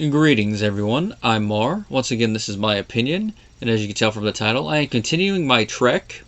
Greetings everyone, I'm Mar. Once again, this is my opinion, and as you can tell from the title, I am continuing my trek,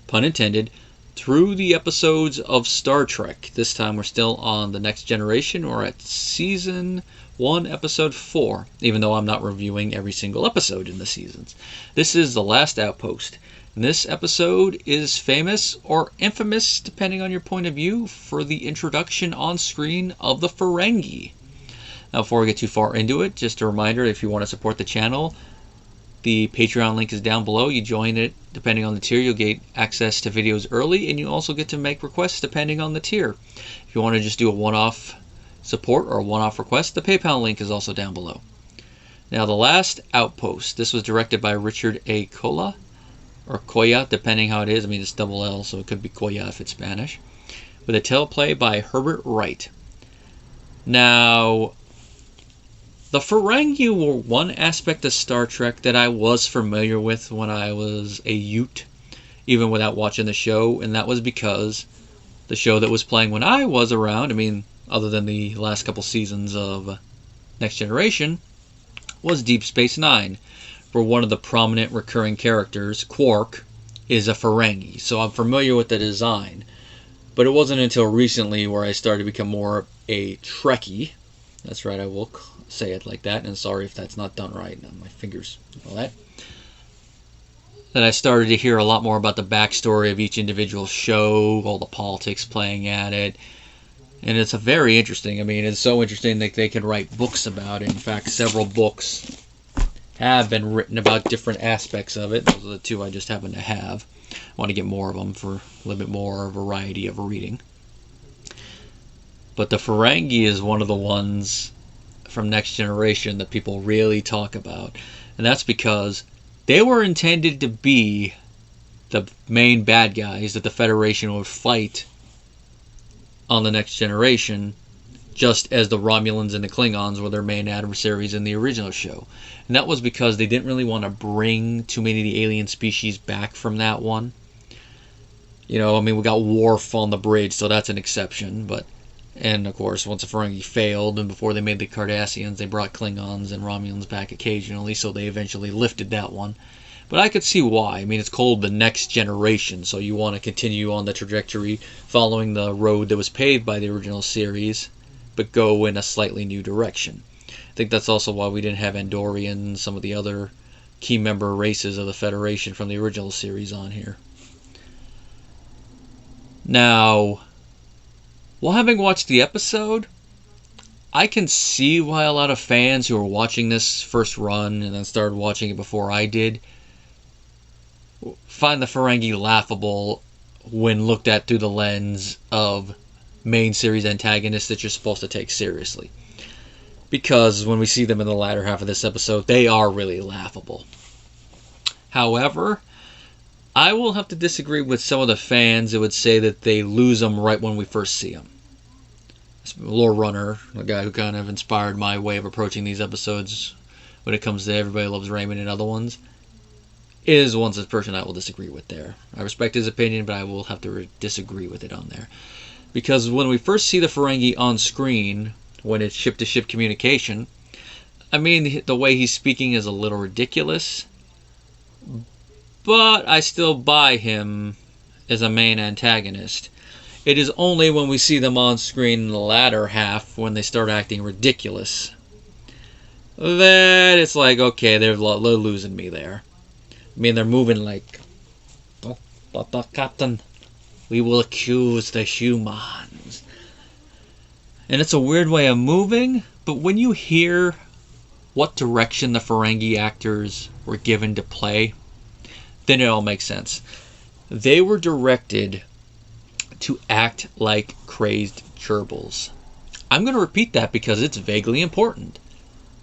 pun intended, through the episodes of Star Trek. This time we're still on The Next Generation, or at Season 1, Episode 4, even though I'm not reviewing every single episode in the seasons. This is The Last Outpost. And this episode is famous, or infamous, depending on your point of view, for the introduction on screen of the Ferengi. Now, before we get too far into it, just a reminder, if you want to support the channel, the Patreon link is down below. You join it, depending on the tier, you'll get access to videos early, and you also get to make requests depending on the tier. If you want to just do a one-off support or a one-off request, the PayPal link is also down below. Now, The Last Outpost. This was directed by Richard Colla, or Colla, depending how it is. I mean, it's double L, so it could be Colla if it's Spanish. With a teleplay by Herbert Wright. Now, the Ferengi were one aspect of Star Trek that I was familiar with when I was a Ute, even without watching the show, and that was because the show that was playing when I was around, I mean, other than the last couple seasons of Next Generation, was Deep Space Nine, where one of the prominent recurring characters, Quark, is a Ferengi, so I'm familiar with the design. But it wasn't until recently where I started to become more a Trekkie. That's right, I will say it like that, and sorry if that's not done right. My fingers, all that. Then I started to hear a lot more about the backstory of each individual show, all the politics playing at it, and it's a very interesting. I mean, it's so interesting that they can write books about it. In fact, several books have been written about different aspects of it. Those are the two I just happen to have. I want to get more of them for a little bit more variety of reading. But the Ferengi is one of the ones from Next Generation that people really talk about. And that's because they were intended to be the main bad guys that the Federation would fight on the Next Generation, just as the Romulans and the Klingons were their main adversaries in the original show. And that was because they didn't really want to bring too many of the alien species back from that one. You know, I mean, we got Worf on the bridge, so that's an exception, but and, of course, once the Ferengi failed, and before they made the Cardassians, they brought Klingons and Romulans back occasionally, so they eventually lifted that one. But I could see why. I mean, it's called The Next Generation, so you want to continue on the trajectory following the road that was paved by the original series, but go in a slightly new direction. I think that's also why we didn't have Andorians and some of the other key member races of the Federation from the original series on here. Now, while having watched the episode, I can see why a lot of fans who are watching this first run and then started watching it before I did find the Ferengi laughable when looked at through the lens of main series antagonists that you're supposed to take seriously. Because when we see them in the latter half of this episode, they are really laughable. However, I will have to disagree with some of the fans that would say that they lose them right when we first see them. Lore Runner, the guy who kind of inspired my way of approaching these episodes when it comes to Everybody Loves Raymond and other ones, is one such person I will disagree with there. I respect his opinion, but I will have to disagree with it on there. Because when we first see the Ferengi on screen, when it's ship-to-ship communication, I mean, the way he's speaking is a little ridiculous, but I still buy him as a main antagonist. It is only when we see them on screen in the latter half, when they start acting ridiculous, that it's like, okay, they're losing me there. I mean, they're moving like, oh, but Captain, we will accuse the humans. And it's a weird way of moving, but when you hear what direction the Ferengi actors were given to play, then it all makes sense. They were directed to act like crazed gerbils. I'm going to repeat that because it's vaguely important.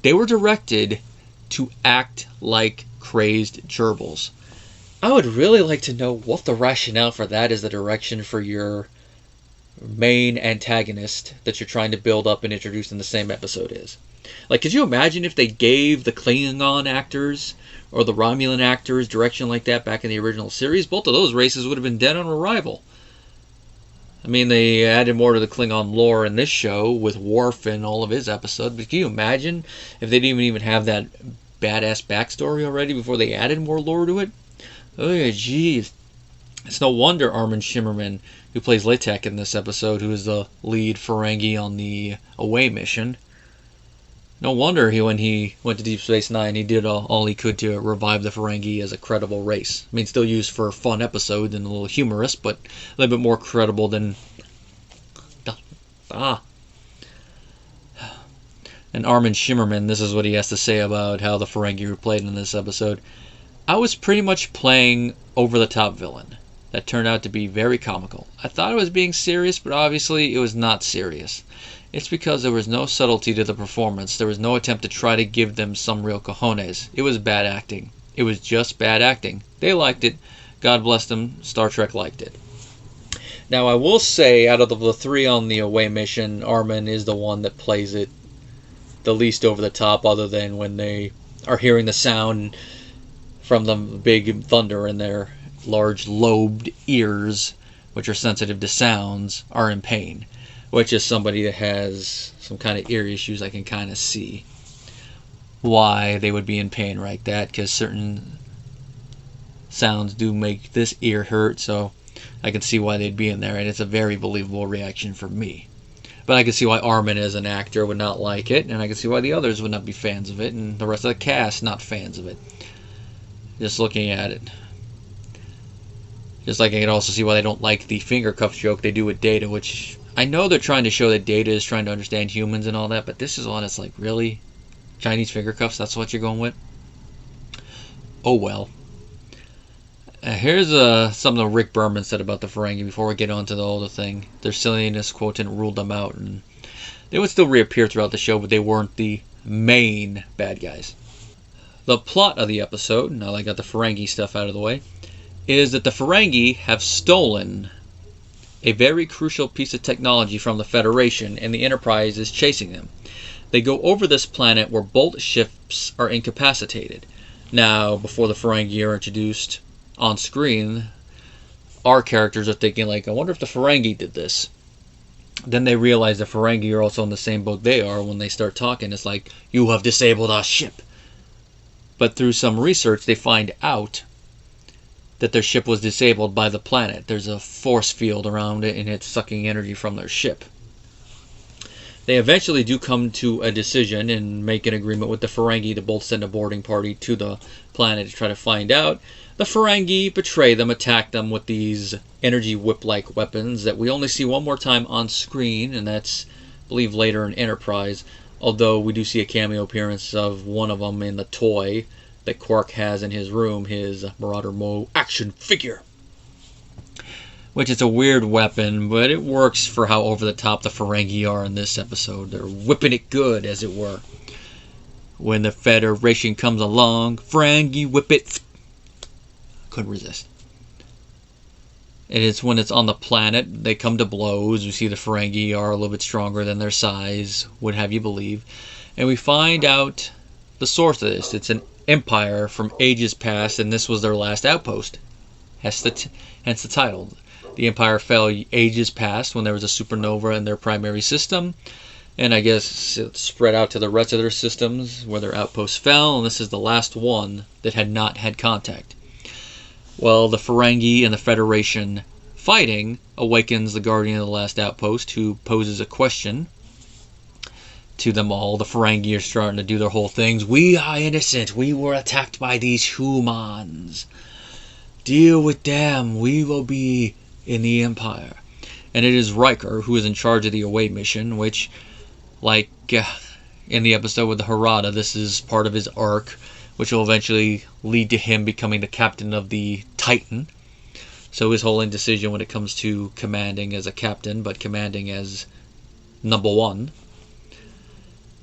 They were directed to act like crazed gerbils. I would really like to know what the rationale for that is, the direction for your main antagonist that you're trying to build up and introduce in the same episode is. Like, could you imagine if they gave the Klingon actors or the Romulan actors direction like that back in the original series? Both of those races would have been dead on arrival. I mean, they added more to the Klingon lore in this show with Worf and all of his episodes. But can you imagine if they didn't even have that badass backstory already before they added more lore to it? Oh, jeez. It's no wonder Armin Shimerman, who plays Litek in this episode, who is the lead Ferengi on the away mission. No wonder when he went to Deep Space Nine, he did all he could to revive the Ferengi as a credible race. I mean, still used for fun episodes and a little humorous, but a little bit more credible than... And Armin Shimerman, this is what he has to say about how the Ferengi were played in this episode. I was pretty much playing over-the-top villain. That turned out to be very comical. I thought it was being serious, but obviously it was not serious. It's because there was no subtlety to the performance. There was no attempt to try to give them some real cojones. It was bad acting. It was just bad acting. They liked it. God bless them. Star Trek liked it. Now, I will say, out of the three on the away mission, Armin is the one that plays it the least over the top, other than when they are hearing the sound from the big thunder in their large lobed ears, which are sensitive to sounds, are in pain. Which is somebody that has some kind of ear issues. I can kind of see why they would be in pain like that, because certain sounds do make this ear hurt, so I can see why they'd be in there, and it's a very believable reaction for me. But I can see why Armin as an actor would not like it, and I can see why the others would not be fans of it, and the rest of the cast not fans of it. Just looking at it. Just like I can also see why they don't like the finger cuff joke they do with Data, which... I know they're trying to show that Data is trying to understand humans and all that, but this is one that's like, really? Chinese finger cuffs, that's what you're going with? Oh well. Here's something Rick Berman said about the Ferengi before we get on to the older thing. Their silliness quotient ruled them out, and they would still reappear throughout the show, but they weren't the main bad guys. The plot of the episode, now that I got the Ferengi stuff out of the way, is that the Ferengi have stolen a very crucial piece of technology from the Federation, and the Enterprise is chasing them. They go over this planet where both ships are incapacitated. Now, before the Ferengi are introduced on screen, our characters are thinking, like, I wonder if the Ferengi did this. Then they realize the Ferengi are also in the same boat they are. When they start talking, it's like, you have disabled our ship. But through some research, they find out that their ship was disabled by the planet. There's a force field around it, and it's sucking energy from their ship. They eventually do come to a decision and make an agreement with the Ferengi to both send a boarding party to the planet to try to find out. The Ferengi betray them, attack them with these energy whip-like weapons that we only see one more time on screen, and that's, I believe, later in Enterprise, although we do see a cameo appearance of one of them in the toy that Quark has in his room, his Marauder Mo action figure. Which is a weird weapon, but it works for how over-the-top the Ferengi are in this episode. They're whipping it good, as it were. When the Federation comes along, Ferengi whip it. Couldn't resist. And it's when it's on the planet, they come to blows. We see the Ferengi are a little bit stronger than their size, would have you believe. And we find out the source of this. It's an empire from ages past, and this was their last outpost. Hence the title. The Empire fell ages past when there was a supernova in their primary system, and I guess it spread out to the rest of their systems where their outposts fell, and this is the last one that had not had contact. Well, the Ferengi and the Federation fighting awakens the Guardian of the Last Outpost, who poses a question to them all. The Ferengi are starting to do their whole things. We are innocent. We were attacked by these humans. Deal with them. We will be in the Empire. And it is Riker who is in charge of the away mission, which, like in the episode with the Harada, this is part of his arc, which will eventually lead to him becoming the captain of the Titan. So his whole indecision when it comes to commanding as a captain, but commanding as number one.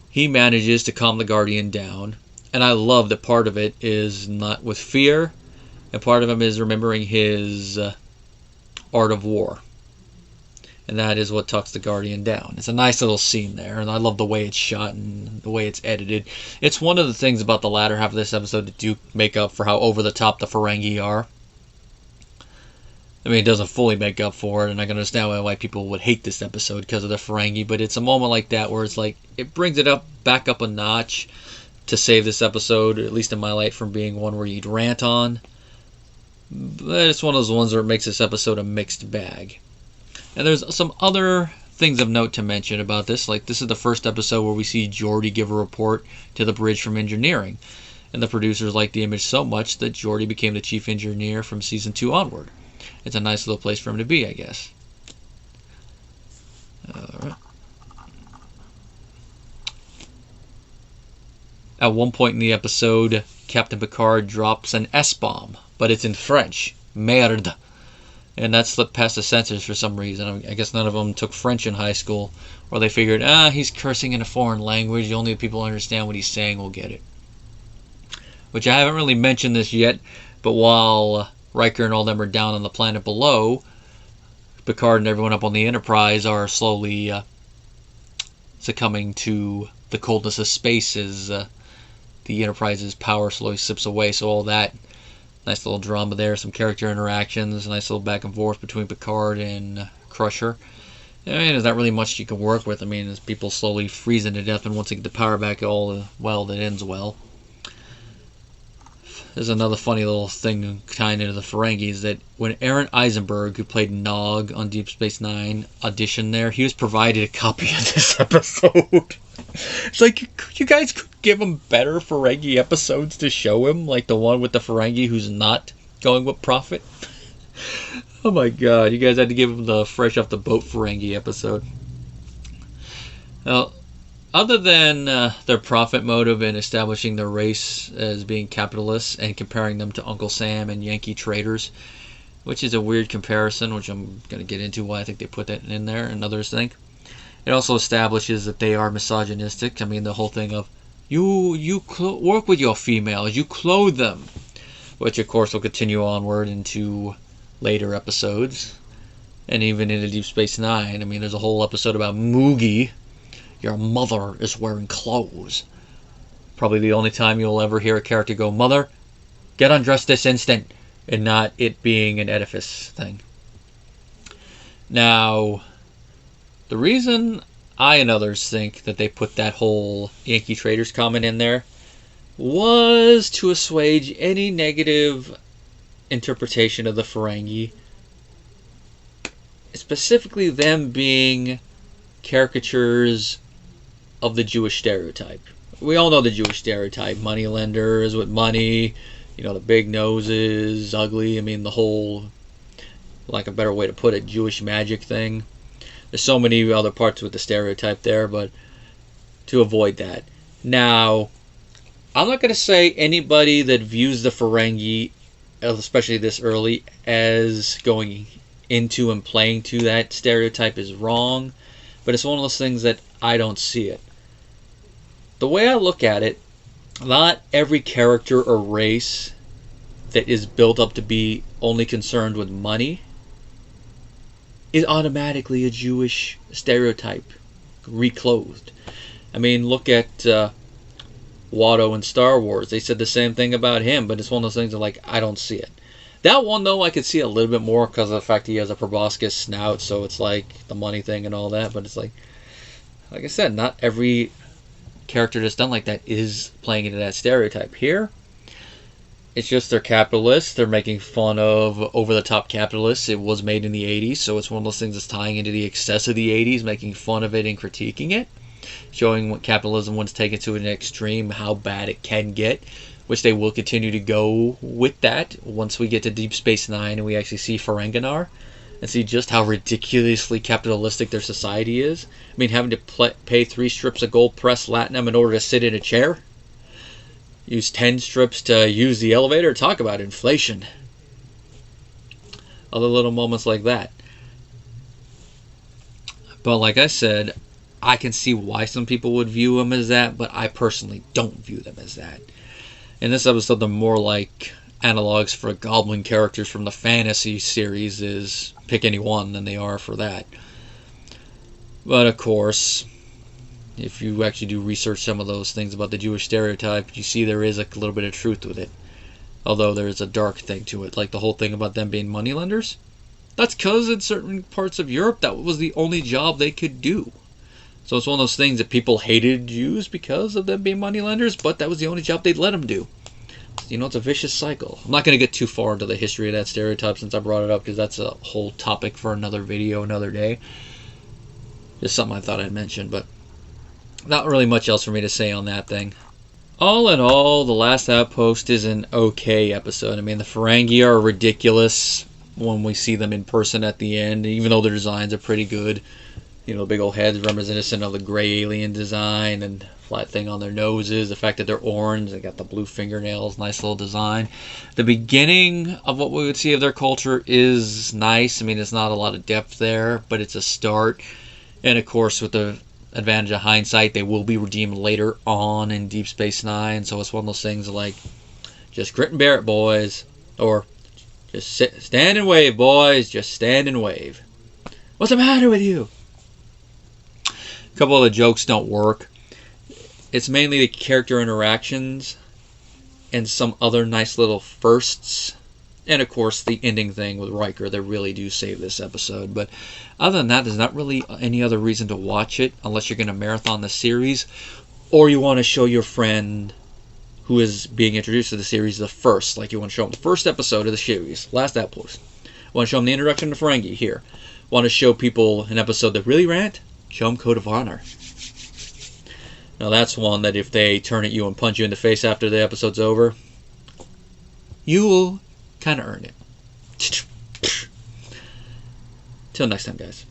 He manages to calm the Guardian down, and I love that part of it is not with fear, and part of him is remembering his art of war. And that is what tucks the Guardian down. It's a nice little scene there, and I love the way it's shot and the way it's edited. It's one of the things about the latter half of this episode that do make up for how over-the-top the Ferengi are. I mean, it doesn't fully make up for it, and I can understand why people would hate this episode because of the Ferengi, but it's a moment like that where it's like, it brings it back up a notch to save this episode, at least in my light, from being one where you'd rant on. But it's one of those ones where it makes this episode a mixed bag. And there's some other things of note to mention about this, like this is the first episode where we see Geordi give a report to the bridge from engineering. And the producers liked the image so much that Geordi became the chief engineer from season 2 onward. It's a nice little place for him to be, I guess. Alright. At one point in the episode, Captain Picard drops an S-bomb, but it's in French. Merde. And that slipped past the censors for some reason. I guess none of them took French in high school. Or they figured, he's cursing in a foreign language. Only the people who understand what he's saying will get it. Which I haven't really mentioned this yet, but while Riker and all them are down on the planet below, Picard and everyone up on the Enterprise are slowly succumbing to the coldness of space as the Enterprise's power slowly slips away. So all that nice little drama there, some character interactions, a nice little back and forth between Picard and Crusher. I mean, there's not really much you can work with. I mean, as people slowly freezing to death, and once they get the power back, all well that ends well. There's another funny little thing tying into the Ferengi is that when Aaron Eisenberg, who played Nog on Deep Space Nine, auditioned there, he was provided a copy of this episode. It's like, you guys could give him better Ferengi episodes to show him, like the one with the Ferengi who's not going with Prophet. Oh my god, you guys had to give him the fresh off the boat Ferengi episode. Well, other than their profit motive in establishing their race as being capitalists and comparing them to Uncle Sam and Yankee traders, which is a weird comparison, which I'm going to get into why I think they put that in there and others think. It also establishes that they are misogynistic. I mean, the whole thing of, you work with your females, you clothe them, which of course will continue onward into later episodes, and even into Deep Space Nine. I mean, there's a whole episode about Moogie. Your mother is wearing clothes. Probably the only time you'll ever hear a character go, "Mother, get undressed this instant," and not it being an edifice thing. Now, the reason I and others think that they put that whole Yankee Traders comment in there was to assuage any negative interpretation of the Ferengi, specifically them being caricatures of the Jewish stereotype. We all know the Jewish stereotype. Moneylenders with money, the big noses, ugly. I mean, the whole, like a better way to put it, Jewish magic thing. There's so many other parts with the stereotype there, but to avoid that. Now, I'm not going to say anybody that views the Ferengi, especially this early, as going into and playing to that stereotype is wrong, but it's one of those things that I don't see it. The way I look at it, not every character or race that is built up to be only concerned with money is automatically a Jewish stereotype, reclothed. I mean, look at Watto in Star Wars. They said the same thing about him, but it's one of those things that, like, I don't see it. That one, though, I could see a little bit more because of the fact he has a proboscis snout, so it's like the money thing and all that, but it's like I said, not every character that's done like that is playing into that stereotype. Here, it's just they're capitalists. They're making fun of over-the-top capitalists. It was made in the 80s, so it's one of those things that's tying into the excess of the 80s, making fun of it and critiquing it, showing what capitalism, when it's taken to an extreme, how bad it can get, which they will continue to go with that once we get to Deep Space Nine and we actually see Ferenginar and see just how ridiculously capitalistic their society is. I mean, having to pay 3 strips of gold pressed latinum in order to sit in a chair. Use 10 strips to use the elevator. Talk about inflation. Other little moments like that. But like I said, I can see why some people would view them as that, but I personally don't view them as that. In this episode, they're more like analogs for goblin characters from the fantasy series is pick any one than they are for that. But of course, if you actually do research some of those things about the Jewish stereotype, you see there is a little bit of truth with it. Although there is a dark thing to it, like the whole thing about them being moneylenders. That's because in certain parts of Europe, that was the only job they could do. So it's one of those things that people hated Jews because of them being moneylenders, but that was the only job they'd let them do. You know, it's a vicious cycle. I'm not going to get too far into the history of that stereotype since I brought it up, because that's a whole topic for another video, another day. Just something I thought I'd mention, but not really much else for me to say on that thing. All in all, The Last Outpost is an okay episode. I mean, the Ferengi are ridiculous when we see them in person at the end, even though their designs are pretty good. You know, the big old heads reminiscent of the gray alien design, and flat thing on their noses, the fact that they're orange, they got the blue fingernails, nice little design. The beginning of what we would see of their culture is nice. I mean, there's not a lot of depth there, but it's a start. And of course, with the advantage of hindsight, they will be redeemed later on in Deep Space Nine. So it's one of those things like, just grit and bear it, boys. Or, just stand and wave, boys. Just stand and wave. What's the matter with you? A couple of the jokes don't work. It's mainly the character interactions and some other nice little firsts. And of course the ending thing with Riker that really do save this episode. But other than that, there's not really any other reason to watch it unless you're going to marathon the series, or you want to show your friend who is being introduced to the series the first. Like you want to show them the first episode of the series, Last Outpost. Want to show them the introduction to Ferengi here. Want to show people an episode that really rant? Show them Code of Honor. Now that's one that if they turn at you and punch you in the face after the episode's over, you will kind of earn it. Till next time, guys.